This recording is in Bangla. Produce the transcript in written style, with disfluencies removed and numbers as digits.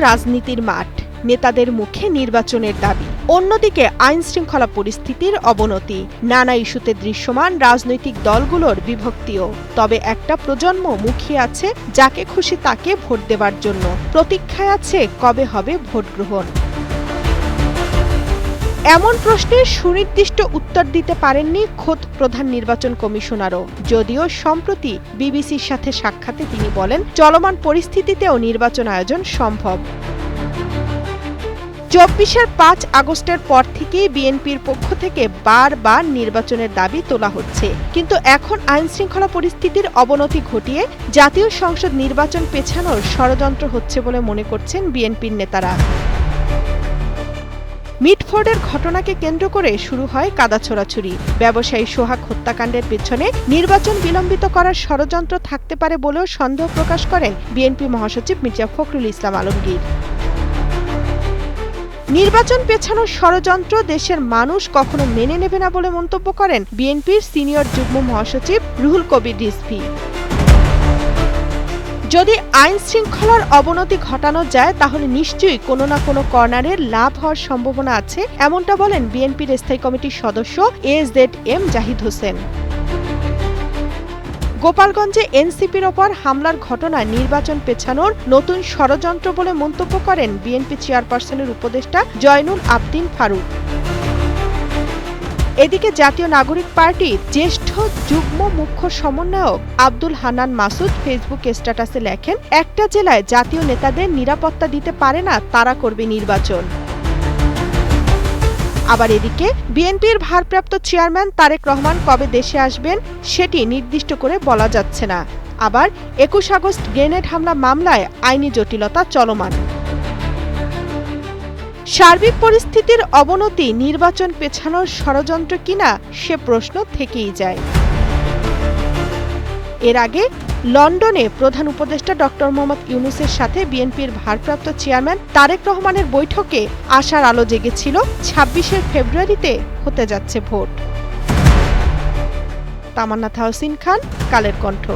রাজনীতির মাঠ, নেতাদের মুখে নির্বাচনের দাবি। অন্যদিকে আইন শৃঙ্খলা পরিস্থিতির অবনতি, নানা ইস্যুতে দৃশ্যমান রাজনৈতিক দলগুলোর বিভক্তিও। তবে একটা প্রজন্ম মুখিয়ে আছে যাকে খুশি তাকে ভোট দেবার জন্য, প্রতীক্ষায় আছে কবে হবে ভোট গ্রহণ। এমন প্রশ্নের সুনির্দিষ্ট উত্তর দিতে পারেননি খোদ প্রধান নির্বাচন কমিশনারও, যদিও সম্প্রতি বিবিসির সাথে সাক্ষাতে তিনি বলেন চলমান পরিস্থিতিতেও নির্বাচন আয়োজন সম্ভব। ২৪-এর ৫ আগস্টের পর থেকেই বিএনপির পক্ষ থেকে বারবার নির্বাচনের দাবি তোলা হচ্ছে, কিন্তু এখন আইন শৃঙ্খলা পরিস্থিতির অবনতি ঘটিয়ে জাতীয় সংসদ নির্বাচন পেছানোর ষড়যন্ত্র হচ্ছে বলে মনে করছেন বিএনপির নেতারা। মিটফোর্ডের ঘটনাকে কেন্দ্র করে শুরু হয় কাদা ছোড়াছুড়ি। ব্যবসায়ী সোহাগ হত্যাকাণ্ডের পেছনে নির্বাচন বিলম্বিত করার ষড়যন্ত্র থাকতে পারে বলেও সন্দেহ প্রকাশ করেন বিএনপি মহাসচিব মির্জা ফখরুল ইসলাম আলমগীর। নির্বাচন পেছানোর ষড়যন্ত্র দেশের মানুষ কখনো মেনে নেবে না বলে মন্তব্য করেন বিএনপির সিনিয়র যুগ্ম মহাসচিব রুহুল কবির রিজভী। যদি আইন শৃঙ্খলার অবনতি ঘটানো যায় তাহলে নিশ্চয়ই কোনো না কোনো কর্নারের লাভ হওয়ার সম্ভাবনা আছে, এমনটা বলেন বিএনপির স্থায়ী কমিটির সদস্য এজেড জাহিদ হোসেন। গোপালগঞ্জে এনসিপির ওপর হামলার ঘটনায় নির্বাচন পেছানোর নতুন ষড়যন্ত্র বলে মন্তব্য করেন বিএনপি চেয়ারপারসনের উপদেষ্টা জয়নুল আবদিন ফারুক। এদিকে জাতীয় নাগরিক পার্টির জ্যেষ্ঠ যুগ্ম মুখ্য সমন্বয়ক আব্দুল হান্নান মাসুদ ফেসবুক স্ট্যাটাসে লেখেন, একটা জেলায় জাতীয় নেতাদের নিরাপত্তা দিতে পারে না, তারা করবে নির্বাচন। আবার এদিকে বিএনপির ভারপ্রাপ্ত চেয়ারম্যান তারেক রহমান কবে দেশে আসবেন সেটি নির্দিষ্ট করে বলা যাচ্ছে না। আবার ২১ আগস্ট গ্রেনেড হামলা মামলায় আইনি জটিলতা চলমান। সার্বিক পরিস্থিতির অবনতি নির্বাচন পেছানোর ষড়যন্ত্র কিনা সে প্রশ্ন থেকেই যায়। এর আগে লন্ডনে প্রধান উপদেষ্টা ডক্টর মোহাম্মদ ইউনূসের সাথে বিএনপির ভারপ্রাপ্ত চেয়ারম্যান তারেক রহমানের বৈঠকে আশার আলো জেগেছিল ২৬শে ফেব্রুয়ারিতে হতে যাচ্ছে ভোট। তামান্না তাহসিন খান, কালের কণ্ঠ।